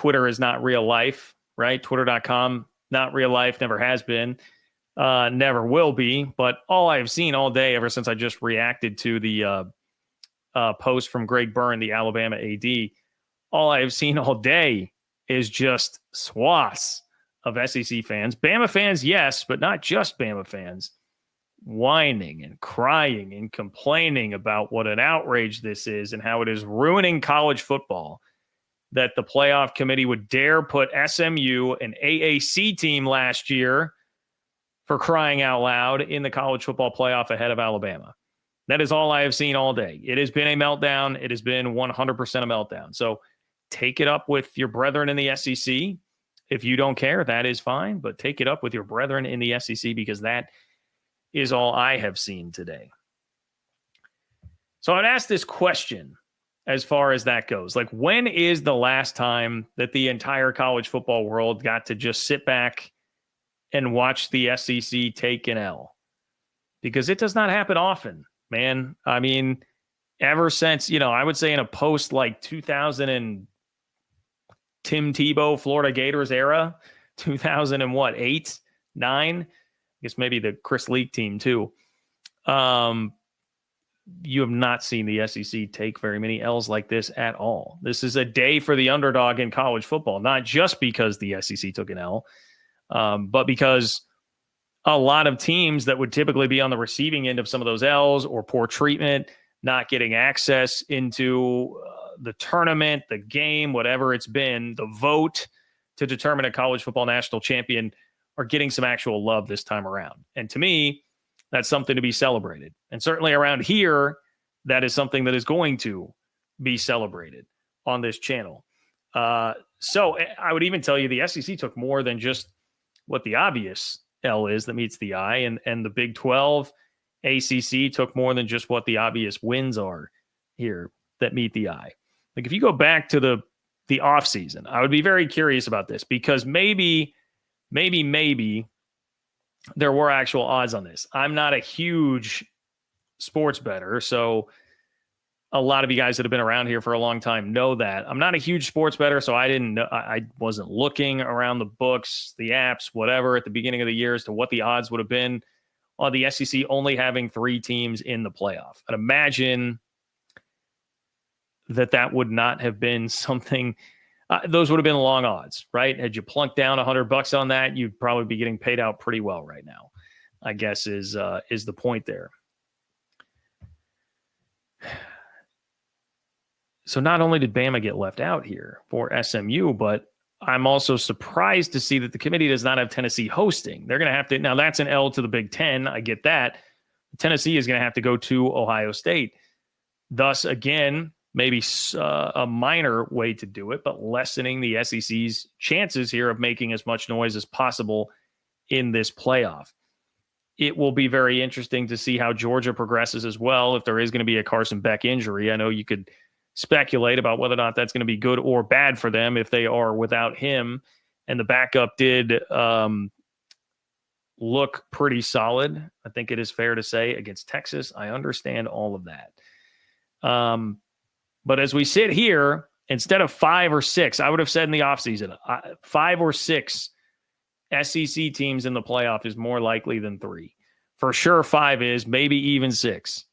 Twitter is not real life, right? Twitter.com, not real life, never has been, never will be. But all I've seen all day, ever since I just reacted to the post from Greg Byrne, the Alabama AD, all I've seen all day is just swaths of SEC fans. Bama fans, yes, but not just Bama fans, whining and crying and complaining about what an outrage this is and how it is ruining college football, that the playoff committee would dare put SMU, an AAC team last year, for crying out loud, in the college football playoff ahead of Alabama. That is all I have seen all day. It has been a meltdown. It has been 100% a meltdown. So take it up with your brethren in the SEC. If you don't care, that is fine, but take it up with your brethren in the SEC, because that is all I have seen today. So I'd ask this question as far as that goes. Like, when is the last time that the entire college football world got to just sit back and watch the SEC take an L? Because it does not happen often, man. I mean, ever since, I would say in a post like 2000 and Tim Tebow Florida Gators era, 2008, 9, I guess maybe the Chris Leak team too. You have not seen the SEC take very many L's like this at all. This is a day for the underdog in college football, not just because the SEC took an L, but because a lot of teams that would typically be on the receiving end of some of those L's or poor treatment, not getting access into the tournament, the game, whatever it's been, the vote to determine a college football national champion, are getting some actual love this time around. And to me, that's something to be celebrated. And certainly around here, that is something that is going to be celebrated on this channel. So I would even tell you the SEC took more than just what the obvious L is that meets the eye. And the Big 12, ACC took more than just what the obvious wins are here that meet the eye. Like, if you go back to the offseason, I would be very curious about this, because maybe there were actual odds on this. I'm not a huge sports bettor, so a lot of you guys that have been around here for a long time know that. I'm not a huge sports bettor, so I didn't know. I wasn't looking around the books, the apps, whatever, at the beginning of the year as to what the odds would have been on the SEC only having 3 teams in the playoff. I'd imagine that would not have been something. Those would have been long odds, right? Had you plunked down $100 on that, you'd probably be getting paid out pretty well right now, I guess is the point there. So not only did Bama get left out here for SMU, but I'm also surprised to see that the committee does not have Tennessee hosting. They're going to have to, now that's an L to the Big Ten. I get that. Tennessee is going to have to go to Ohio State. Thus, again, maybe a minor way to do it, but lessening the SEC's chances here of making as much noise as possible in this playoff. It will be very interesting to see how Georgia progresses as well, if there is going to be a Carson Beck injury. I know you could speculate about whether or not that's going to be good or bad for them if they are without him. And the backup did look pretty solid, I think it is fair to say, against Texas. I understand all of that. But as we sit here, instead of 5 or 6, I would have said in the offseason, 5 or 6 SEC teams in the playoff is more likely than 3. For sure, 5 is, maybe even 6.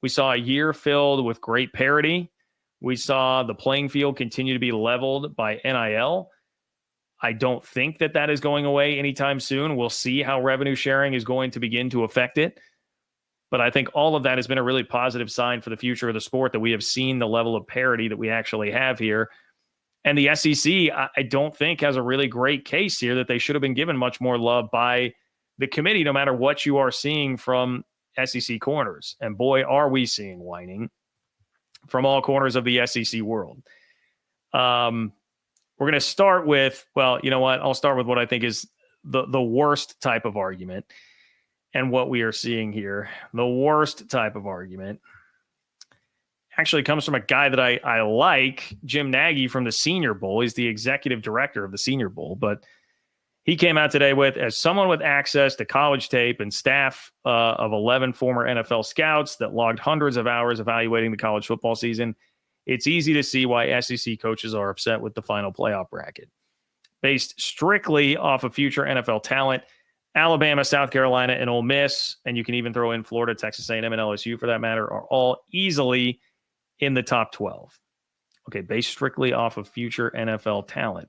We saw a year filled with great parity. We saw the playing field continue to be leveled by NIL. I don't think that is going away anytime soon. We'll see how revenue sharing is going to begin to affect it. But I think all of that has been a really positive sign for the future of the sport, that we have seen the level of parity that we actually have here. And the SEC, I don't think, has a really great case here that they should have been given much more love by the committee, no matter what you are seeing from SEC corners. And boy, are we seeing whining from all corners of the SEC world. We're going to start with, well, you know what? I'll start with what I think is the worst type of argument. And what we are seeing here, the worst type of argument, actually comes from a guy that I like, Jim Nagy from the Senior Bowl. He's the executive director of the Senior Bowl. But he came out today with, as someone with access to college tape and staff of 11 former NFL scouts that logged hundreds of hours evaluating the college football season, it's easy to see why SEC coaches are upset with the final playoff bracket. Based strictly off of future NFL talent, Alabama, South Carolina, and Ole Miss, and you can even throw in Florida, Texas A&M, and LSU for that matter, are all easily in the top 12. Okay, based strictly off of future NFL talent.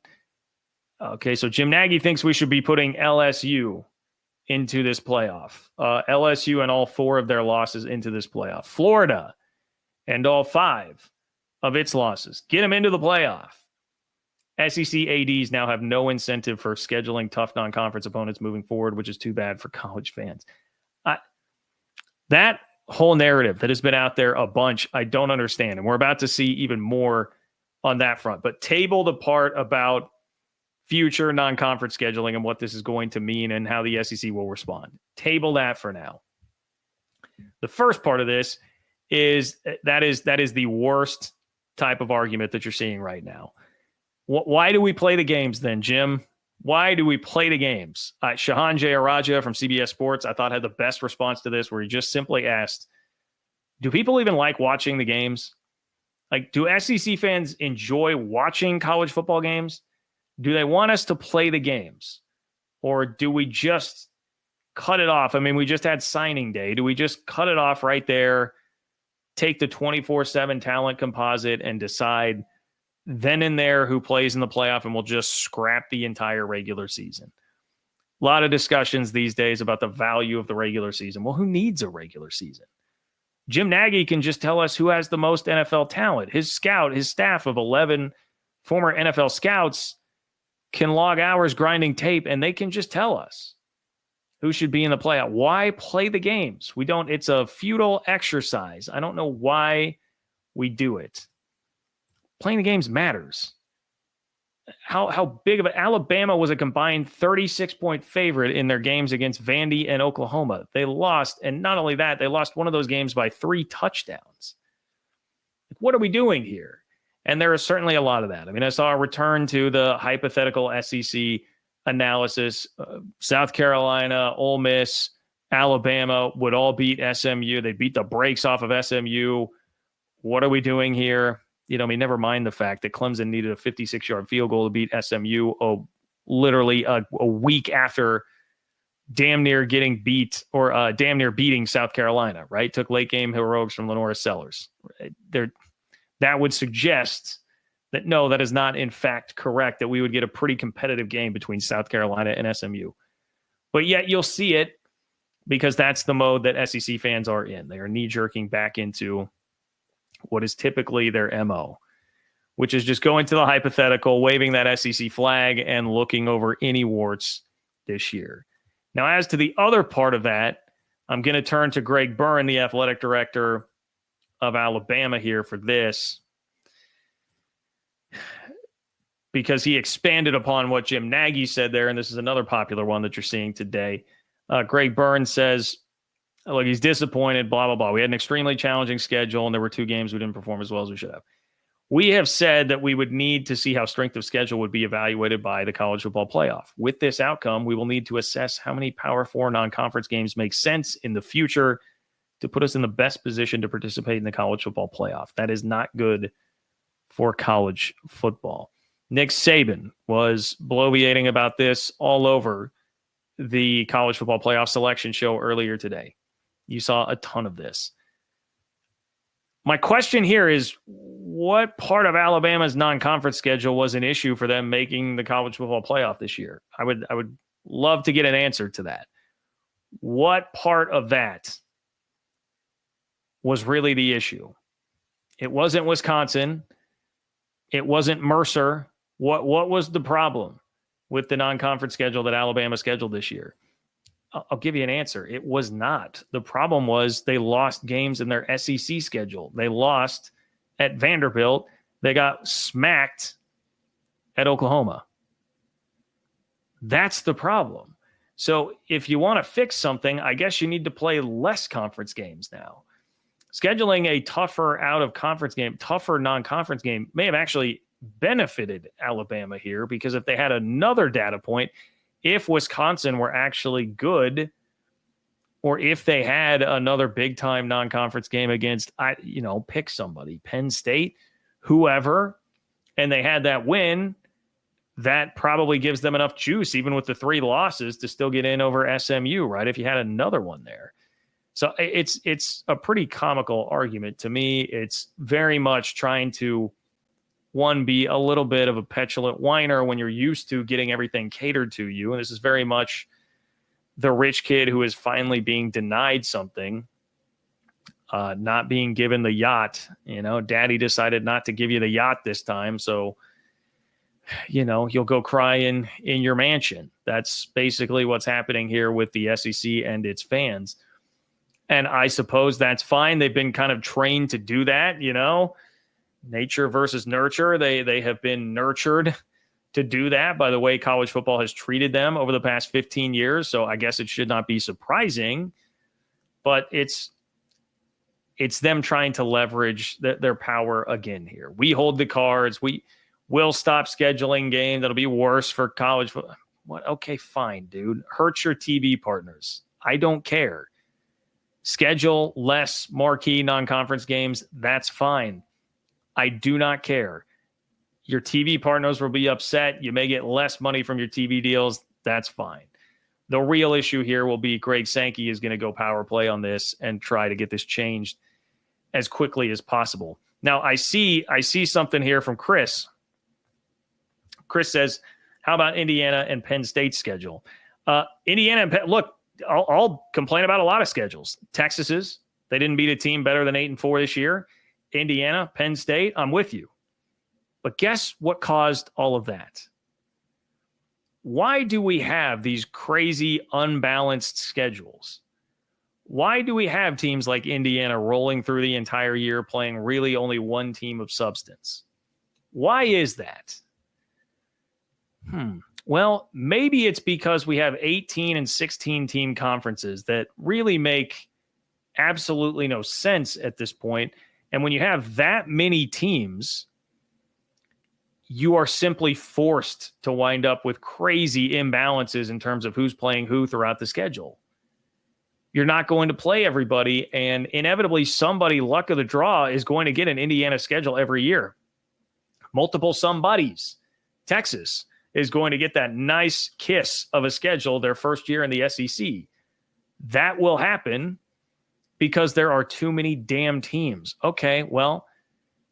Okay, so Jim Nagy thinks we should be putting LSU into this playoff. LSU and all 4 of their losses into this playoff. Florida and all 5 of its losses. Get them into the playoff. SEC ADs now have no incentive for scheduling tough non-conference opponents moving forward, which is too bad for college fans. That whole narrative that has been out there a bunch, I don't understand. And we're about to see even more on that front. But table the part about future non-conference scheduling and what this is going to mean and how the SEC will respond. Table that for now. The first part of this is that is the worst type of argument that you're seeing right now. Why do we play the games then, Jim? Why do we play the games? Shahan Jayaraja from CBS Sports, I thought, had the best response to this, where he just simply asked, do people even like watching the games? Like, do SEC fans enjoy watching college football games? Do they want us to play the games? Or do we just cut it off? I mean, we just had signing day. Do we just cut it off right there, take the 24/7 talent composite and decide then and there who plays in the playoff, and we'll just scrap the entire regular season? A lot of discussions these days about the value of the regular season. Well, who needs a regular season? Jim Nagy can just tell us who has the most NFL talent. His staff of 11 former NFL scouts can log hours grinding tape, and they can just tell us who should be in the playoff. Why play the games? It's a futile exercise. I don't know why we do it. Playing the games matters. How big of Alabama was a combined 36-point favorite in their games against Vandy and Oklahoma. They lost, and not only that, they lost one of those games by 3 touchdowns. What are we doing here? And there is certainly a lot of that. I mean, I saw a return to the hypothetical SEC analysis. South Carolina, Ole Miss, Alabama would all beat SMU. They beat the brakes off of SMU. What are we doing here? Never mind the fact that Clemson needed a 56-yard field goal to beat SMU literally a week after damn near getting beat, or damn near beating South Carolina, right? Took late game heroics from Lenora Sellers. That would suggest that no, that is not in fact correct, that we would get a pretty competitive game between South Carolina and SMU. But yet you'll see it, because that's the mode that SEC fans are in. They are knee-jerking back into what is typically their MO, which is just going to the hypothetical, waving that SEC flag, and looking over any warts this year. Now, as to the other part of that, I'm going to turn to Greg Byrne, the athletic director of Alabama, here for this, because he expanded upon what Jim Nagy said there, and this is another popular one that you're seeing today. Greg Byrne says, look, he's disappointed, blah, blah, blah. We had an extremely challenging schedule, and there were 2 games we didn't perform as well as we should have. We have said that we would need to see how strength of schedule would be evaluated by the college football playoff. With this outcome, we will need to assess how many Power 4 non-conference games make sense in the future to put us in the best position to participate in the college football playoff. That is not good for college football. Nick Saban was bloviating about this all over the college football playoff selection show earlier today. You saw a ton of this. My question here is, what part of Alabama's non-conference schedule was an issue for them making the college football playoff this year? I would love to get an answer to that. What part of that was really the issue? It wasn't Wisconsin. It wasn't Mercer. What was the problem with the non-conference schedule that Alabama scheduled this year? I'll give you an answer. It was not. The problem was they lost games in their SEC schedule. They lost at Vanderbilt. They got smacked at Oklahoma. That's the problem. So if you want to fix something, I guess you need to play less conference games now. Scheduling a tougher out-of-conference game, tougher non-conference game may have actually benefited Alabama here, because if they had another data point, if Wisconsin were actually good, or if they had another big-time non-conference game against, pick somebody, Penn State, whoever, and they had that win, that probably gives them enough juice, even with the 3 losses, to still get in over SMU, right? If you had another one there. So it's a pretty comical argument to me. It's very much trying to, one, be a little bit of a petulant whiner when you're used to getting everything catered to you. And this is very much the rich kid who is finally being denied something, not being given the yacht. Daddy decided not to give you the yacht this time. So, you'll go cry in your mansion. That's basically what's happening here with the SEC and its fans. And I suppose that's fine. They've been kind of trained to do that, nature versus nurture. They have been nurtured to do that by the way college football has treated them over the past 15 years. So I guess it should not be surprising, but it's them trying to leverage their power again here. We hold the cards. We will stop scheduling games. That'll be worse for college football. What? Okay, fine, dude. Hurt your TV partners. I don't care. Schedule less marquee non-conference games. That's fine. I do not care. Your TV partners will be upset. You may get less money from your TV deals. That's fine. The real issue here will be Greg Sankey is going to go power play on this and try to get this changed as quickly as possible. Now, I see something here from Chris. Chris says, how about Indiana and Penn State's schedule? Indiana and Penn, look, I'll complain about a lot of schedules. Texas's, they didn't beat a team better than 8-4 this year. Indiana, Penn State, I'm with you. But guess what caused all of that? Why do we have these crazy unbalanced schedules? Why do we have teams like Indiana rolling through the entire year playing really only one team of substance? Why is that? Well, maybe it's because we have 18 and 16 team conferences that really make absolutely no sense at this point. And when you have that many teams, you are simply forced to wind up with crazy imbalances in terms of who's playing who throughout the schedule. You're not going to play everybody, and inevitably somebody, luck of the draw, is going to get an Indiana schedule every year. Multiple somebodies. Texas is going to get that nice kiss of a schedule their first year in the SEC. That will happen because there are too many damn teams. Okay, well,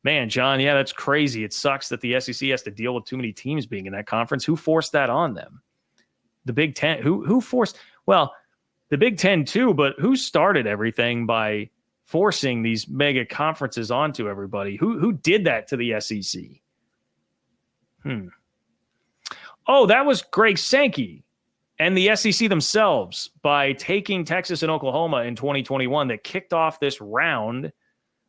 man, John, yeah, that's crazy. It sucks that the SEC has to deal with too many teams being in that conference. Who forced that on them? The Big Ten. Who forced? Well, the Big Ten too, but who started everything by forcing these mega conferences onto everybody? Who did that to the SEC? Oh, that was Greg Sankey and the SEC themselves by taking Texas and Oklahoma in 2021 that kicked off this round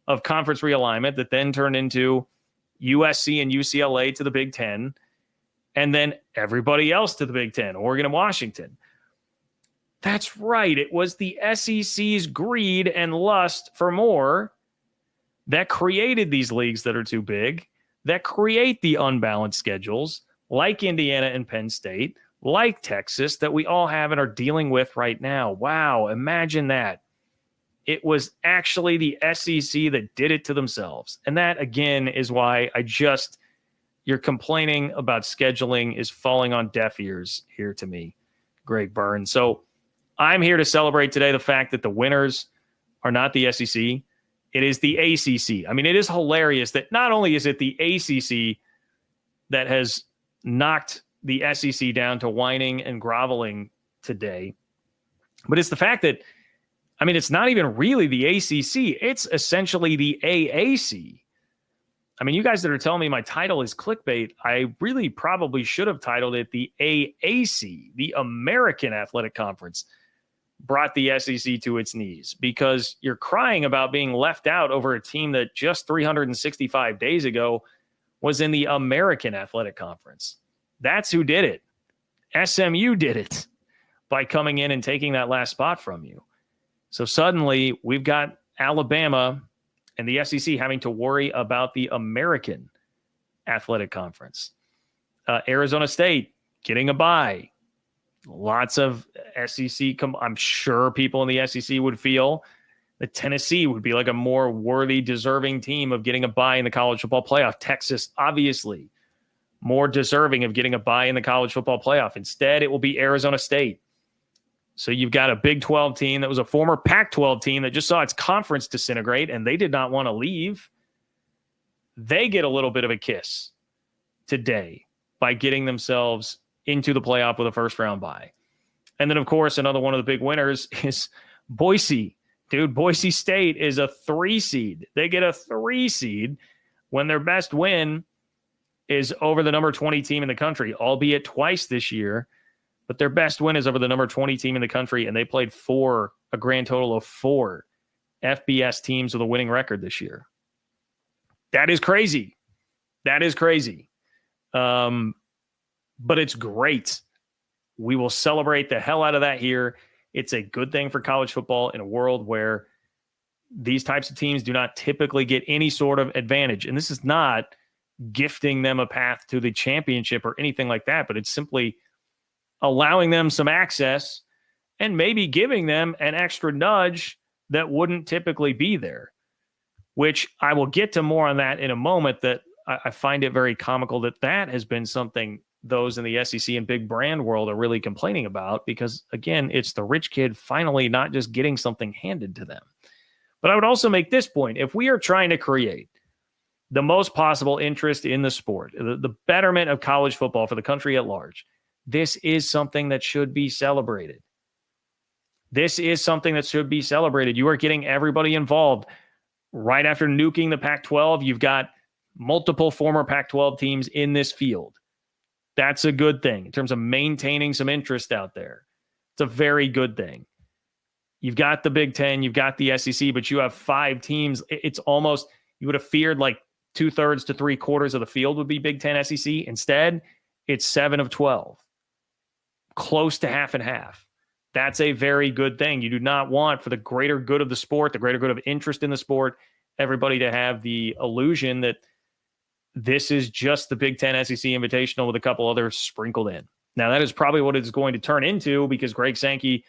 of conference realignment that then turned into USC and UCLA to the Big Ten, and then everybody else to the Big Ten, Oregon and Washington. That's right. It was the SEC's greed and lust for more that created these leagues that are too big, that create the unbalanced schedules, like Indiana and Penn State, like Texas, that we all have and are dealing with right now. Wow, imagine that. It was actually the SEC that did it to themselves. And that, again, is why you're complaining about scheduling is falling on deaf ears here to me, Greg Burns. So I'm here to celebrate today the fact that the winners are not the SEC. It is the ACC. I mean, it is hilarious that not only is it the ACC that has knocked the SEC down to whining and groveling today, but it's the fact that, I mean, it's not even really the ACC. It's essentially the AAC. I mean, you guys that are telling me my title is clickbait, I really probably should have titled it the AAC, the American Athletic Conference, brought the SEC to its knees, because you're crying about being left out over a team that just 365 days ago was in the American Athletic Conference. That's who did it. SMU did it by coming in and taking that last spot from you. So suddenly we've got Alabama and the SEC having to worry about the American Athletic Conference. Arizona State getting a bye. Lots of SEC. I'm sure people in the SEC would feel The Tennessee would be like a more worthy, deserving team of getting a bye in the college football playoff. Texas, obviously, more deserving of getting a bye in the college football playoff. Instead, it will be Arizona State. So you've got a Big 12 team that was a former Pac-12 team that just saw its conference disintegrate, and they did not want to leave. They get a little bit of a kiss today by getting themselves into the playoff with a first-round bye. And then, of course, another one of the big winners is Boise. Dude, Boise State is a 3 seed. They get a 3 seed when their best win is over the number 20 team in the country, albeit twice this year. But their best win is over the number 20 team in the country, and they played a grand total of 4 FBS teams with a winning record this year. That is crazy. That is crazy. But it's great. We will celebrate the hell out of that here. It's a good thing for college football in a world where these types of teams do not typically get any sort of advantage. And this is not gifting them a path to the championship or anything like that, but it's simply allowing them some access and maybe giving them an extra nudge that wouldn't typically be there, which I will get to more on that in a moment. That I find it very comical that has been something those in the SEC and big brand world are really complaining about, because again, it's the rich kid finally not just getting something handed to them. But I would also make this point. If we are trying to create the most possible interest in the sport, the betterment of college football for the country at large, this is something that should be celebrated. This is something that should be celebrated. You are getting everybody involved. Right after nuking the Pac-12, you've got multiple former Pac-12 teams in this field. That's a good thing in terms of maintaining some interest out there. It's a very good thing. You've got the Big Ten, you've got the SEC, but you have 5 teams. It's almost, you would have feared like 2/3 to 3/4 of the field would be Big Ten, SEC. Instead, it's 7 of 12, close to half and half. That's a very good thing. You do not want, for the greater good of the sport, the greater good of interest in the sport, everybody to have the illusion that this is just the Big Ten SEC Invitational with a couple others sprinkled in. Now, that is probably what it's going to turn into, because Greg Sankey,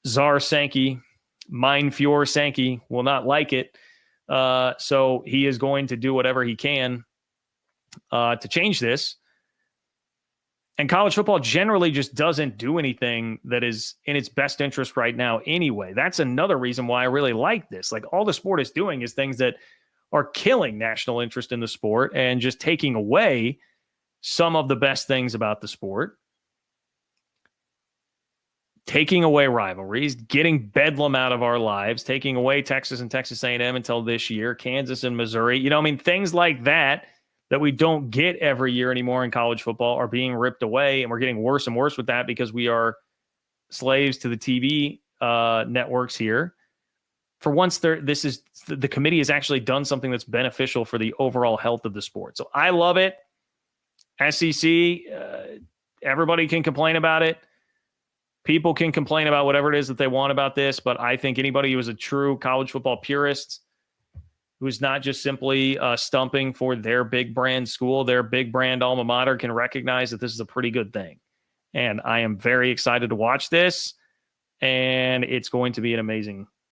Czar Sankey, Mein Führer Sankey will not like it. So he is going to do whatever he can to change this. And college football generally just doesn't do anything that is in its best interest right now anyway. That's another reason why I really like this. Like, all the sport is doing is things that are killing national interest in the sport and just taking away some of the best things about the sport. Taking away rivalries, getting Bedlam out of our lives, taking away Texas and Texas A&M until this year, Kansas and Missouri. Things like that we don't get every year anymore in college football are being ripped away, and we're getting worse and worse with that because we are slaves to the TV networks here. For once, the committee has actually done something that's beneficial for the overall health of the sport. So I love it. SEC, everybody can complain about it. People can complain about whatever it is that they want about this, but I think anybody who is a true college football purist, who's not just simply stumping for their big brand school, their big brand alma mater, can recognize that this is a pretty good thing. And I am very excited to watch this, and it's going to be an amazing